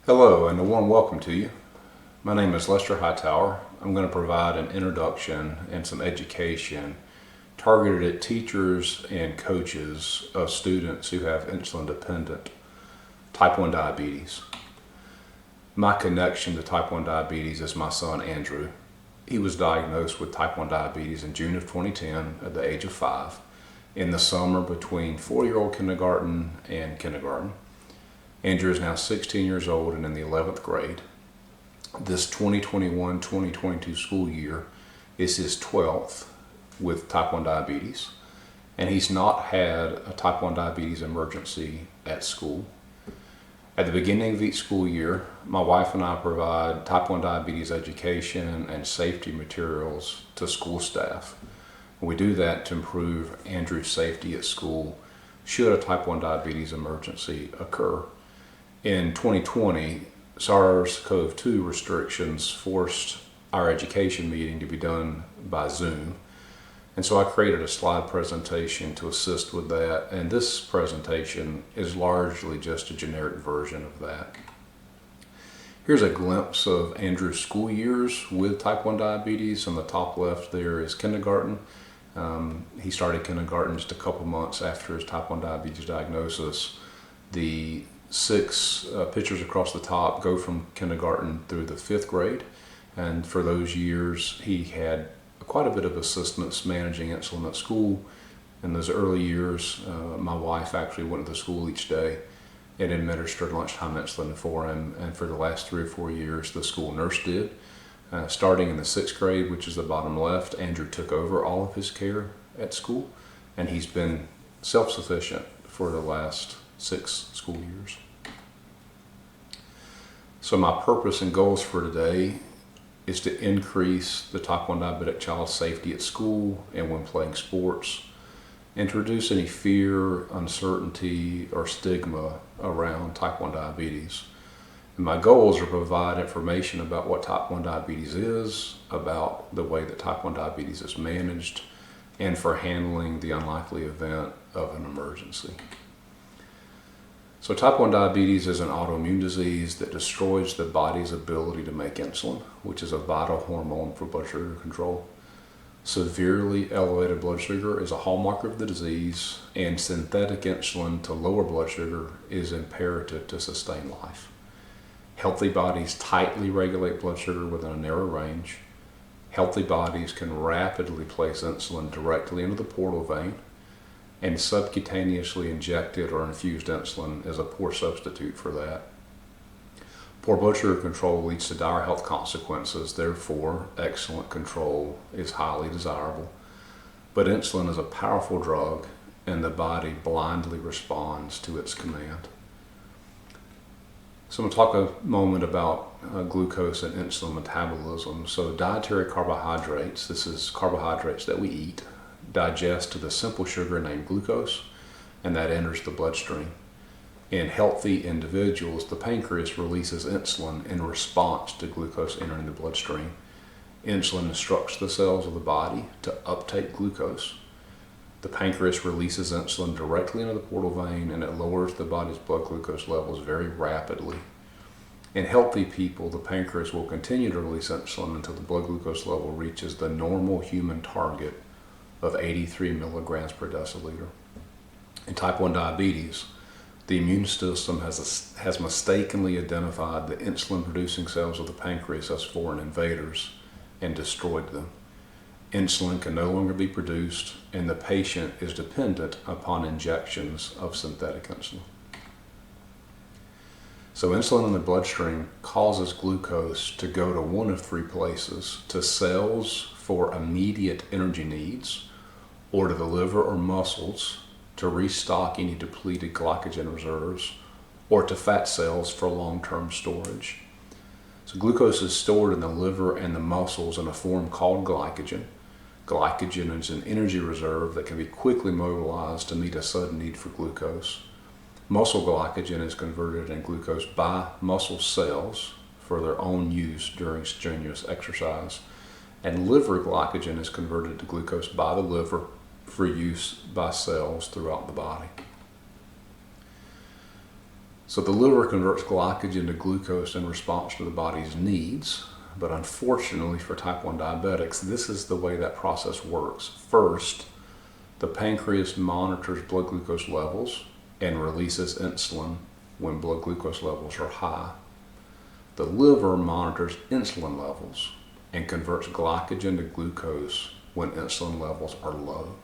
Hello and a warm welcome to you. My name is Lester Hightower. I'm going to provide an introduction and some education targeted at teachers and coaches of students who have insulin dependent type 1 diabetes. My connection to type 1 diabetes is my son Andrew. He was diagnosed with type 1 diabetes in June of 2010 at the age of 5 in the summer between 4-year-old kindergarten and kindergarten. Andrew is now 16 years old and in the 11th grade. This 2021-2022 school year is his 12th with type 1 diabetes, and he's not had a type 1 diabetes emergency at school. At the beginning of each school year, my wife and I provide type 1 diabetes education and safety materials to school staff. We do that to improve Andrew's safety at school should a type 1 diabetes emergency occur. In 2020, SARS-CoV-2 restrictions forced our education meeting to be done by Zoom. And so I created a slide presentation to assist with that. And this presentation is largely just a generic version of that. Here's a glimpse of Andrew's school years with type 1 diabetes. On the top left there is kindergarten. He started kindergarten just a couple months after his type 1 diabetes diagnosis. The 6 pictures across the top go from kindergarten through the 5th grade, and for those years he had quite a bit of assistance managing insulin at school. In those early years, my wife actually went to the school each day and administered lunchtime insulin for him, and for the last 3 or 4 years the school nurse did. Starting in the 6th grade, which is the bottom left, Andrew took over all of his care at school, and he's been self-sufficient for the last 6 school years. So my purpose and goals for today is to increase the type 1 diabetic child's safety at school and when playing sports, and to reduce any fear, uncertainty, or stigma around type 1 diabetes. And my goals are to provide information about what type 1 diabetes is, about the way that type 1 diabetes is managed, and for handling the unlikely event of an emergency. So type 1 diabetes is an autoimmune disease that destroys the body's ability to make insulin, which is a vital hormone for blood sugar control. Severely elevated blood sugar is a hallmark of the disease, and synthetic insulin to lower blood sugar is imperative to sustain life. Healthy bodies tightly regulate blood sugar within a narrow range. Healthy bodies can rapidly place insulin directly into the portal vein, and subcutaneously injected or infused insulin is a poor substitute for that. Poor blood sugar control leads to dire health consequences, therefore excellent control is highly desirable. But insulin is a powerful drug, and the body blindly responds to its command. So I'm going to talk a moment about glucose and insulin metabolism. So dietary carbohydrates, this is carbohydrates that we eat, digest to the simple sugar named glucose, and that enters the bloodstream. In healthy individuals, the pancreas releases insulin in response to glucose entering the bloodstream. Insulin instructs the cells of the body to uptake glucose. The pancreas releases insulin directly into the portal vein, and it lowers the body's blood glucose levels very rapidly. In healthy people, the pancreas will continue to release insulin until the blood glucose level reaches the normal human target of 83 milligrams per deciliter. In type 1 diabetes, the immune system has mistakenly identified the insulin-producing cells of the pancreas as foreign invaders and destroyed them. Insulin can no longer be produced, and the patient is dependent upon injections of synthetic insulin. So insulin in the bloodstream causes glucose to go to one of 3 places: to cells for immediate energy needs, or to the liver or muscles to restock any depleted glycogen reserves, or to fat cells for long-term storage. So glucose is stored in the liver and the muscles in a form called glycogen. Glycogen is an energy reserve that can be quickly mobilized to meet a sudden need for glucose. Muscle glycogen is converted in glucose by muscle cells for their own use during strenuous exercise, and liver glycogen is converted to glucose by the liver for use by cells throughout the body. So the liver converts glycogen to glucose in response to the body's needs. But unfortunately for type 1 diabetics, this is the way that process works. First, the pancreas monitors blood glucose levels and releases insulin when blood glucose levels are high. The liver monitors insulin levels and converts glycogen to glucose when insulin levels are low.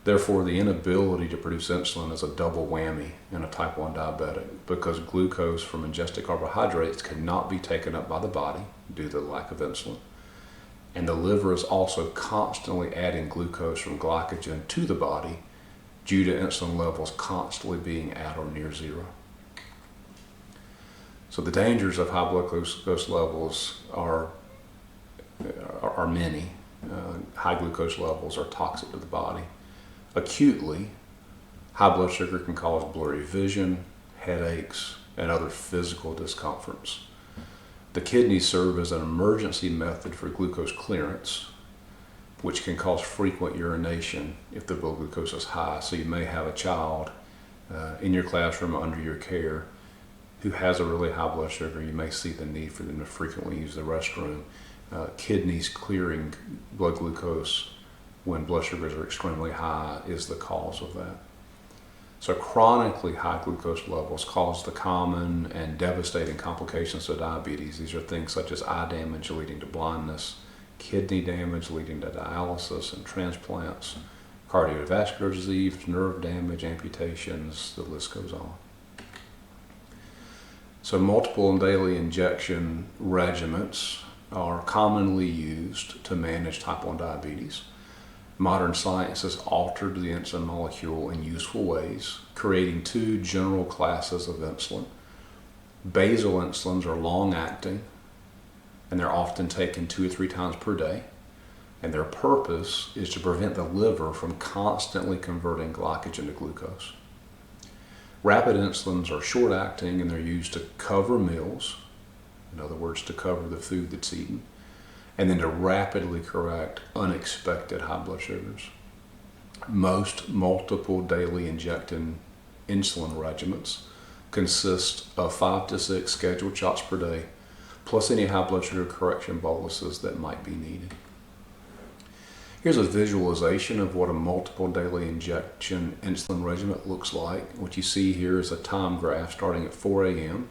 Therefore, the inability to produce insulin is a double whammy in a type 1 diabetic, because glucose from ingested carbohydrates cannot be taken up by the body due to the lack of insulin. And the liver is also constantly adding glucose from glycogen to the body due to insulin levels constantly being at or near zero. So the dangers of high blood glucose levels are many. High glucose levels are toxic to the body. Acutely, high blood sugar can cause blurry vision, headaches, and other physical discomforts. The kidneys serve as an emergency method for glucose clearance, which can cause frequent urination if the blood glucose is high. So you may have a child in your classroom under your care who has a really high blood sugar. You may see the need for them to frequently use the restroom. Kidneys clearing blood glucose when blood sugars are extremely high is the cause of that. So chronically high glucose levels cause the common and devastating complications of diabetes. These are things such as eye damage leading to blindness, kidney damage leading to dialysis and transplants, cardiovascular disease, nerve damage, amputations, the list goes on. So multiple and daily injection regimens are commonly used to manage type 1 diabetes. Modern science has altered the insulin molecule in useful ways, creating two general classes of insulin. Basal insulins are long-acting, and they're often taken 2 or 3 times per day. And their purpose is to prevent the liver from constantly converting glycogen to glucose. Rapid insulins are short-acting, and they're used to cover meals, in other words, to cover the food that's eaten, and then to rapidly correct unexpected high blood sugars. Most multiple daily injecting insulin regimens consist of 5 to 6 scheduled shots per day, plus any high blood sugar correction boluses that might be needed. Here's a visualization of what a multiple daily injection insulin regimen looks like. What you see here is a time graph starting at 4 a.m.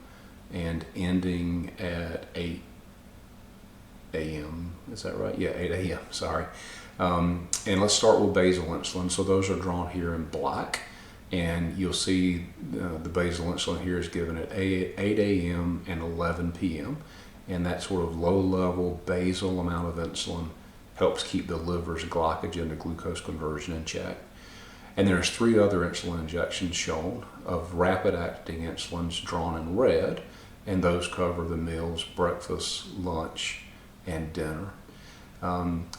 and ending at 8 a.m. Is that right? Yeah, 8 a.m. Sorry. And let's start with basal insulin. So those are drawn here in black, and you'll see the basal insulin here is given at 8 a.m. and 11 p.m. And that sort of low-level basal amount of insulin helps keep the liver's glycogen to glucose conversion in check. And there's 3 other insulin injections shown of rapid-acting insulins drawn in red, and those cover the meals, breakfast, lunch, and dinner.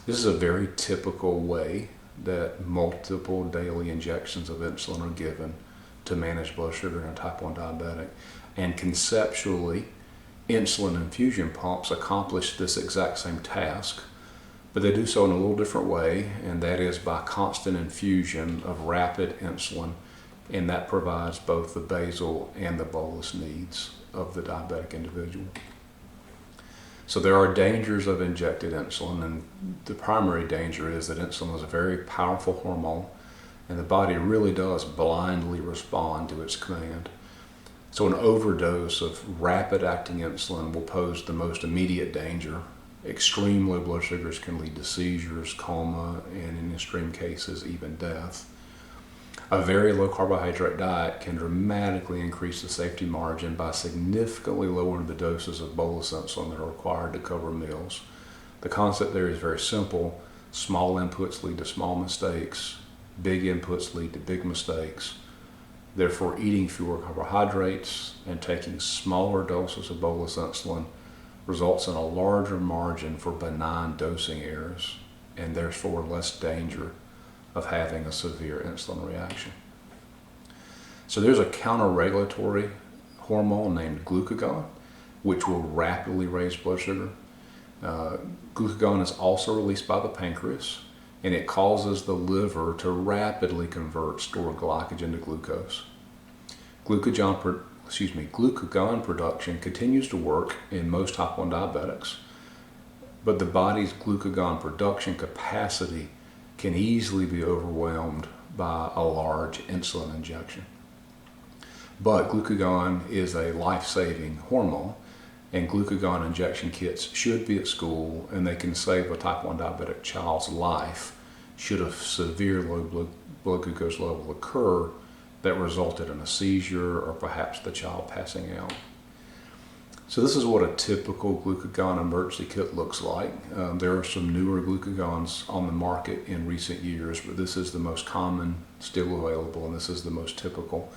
This is a very typical way that multiple daily injections of insulin are given to manage blood sugar in a type 1 diabetic. And conceptually, insulin infusion pumps accomplish this exact same task, but they do so in a little different way, and that is by constant infusion of rapid insulin, and that provides both the basal and the bolus needs of the diabetic individual. So there are dangers of injected insulin, and the primary danger is that insulin is a very powerful hormone, and the body really does blindly respond to its command. So an overdose of rapid-acting insulin will pose the most immediate danger. Extreme low blood sugars can lead to seizures, coma, and in extreme cases, even death. A very low carbohydrate diet can dramatically increase the safety margin by significantly lowering the doses of bolus insulin that are required to cover meals. The concept there is very simple. Small inputs lead to small mistakes. Big inputs lead to big mistakes. Therefore, eating fewer carbohydrates and taking smaller doses of bolus insulin results in a larger margin for benign dosing errors, and therefore less danger of having a severe insulin reaction. So there's a counter-regulatory hormone named glucagon, which will rapidly raise blood sugar. Glucagon is also released by the pancreas, and it causes the liver to rapidly convert stored glycogen to glucose. Glucagon production continues to work in most type 1 diabetics, but the body's glucagon production capacity can easily be overwhelmed by a large insulin injection. But glucagon is a life-saving hormone, and glucagon injection kits should be at school, and they can save a type 1 diabetic child's life should a severe low blood glucose level occur that resulted in a seizure or perhaps the child passing out. So this is what a typical glucagon emergency kit looks like. There are some newer glucagons on the market in recent years, but this is the most common, still available, and this is the most typical.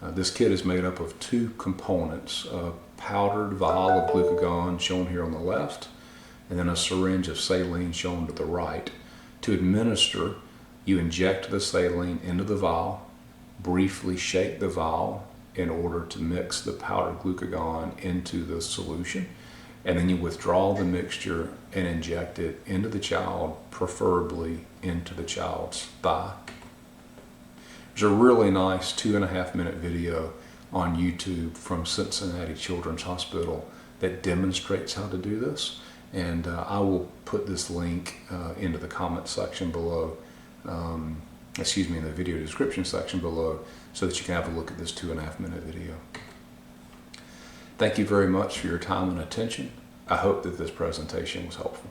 This kit is made up of two components: a powdered vial of glucagon shown here on the left, and then a syringe of saline shown to the right. To administer, you inject the saline into the vial, briefly shake the vial in order to mix the powdered glucagon into the solution, and then you withdraw the mixture and inject it into the child, preferably into the child's thigh. There's a really nice 2.5-minute video on YouTube from Cincinnati Children's Hospital that demonstrates how to do this, and I will put this link into the comment section below, in the video description section below, so that you can have a look at this 2.5-minute video. Thank you very much for your time and attention. I hope that this presentation was helpful.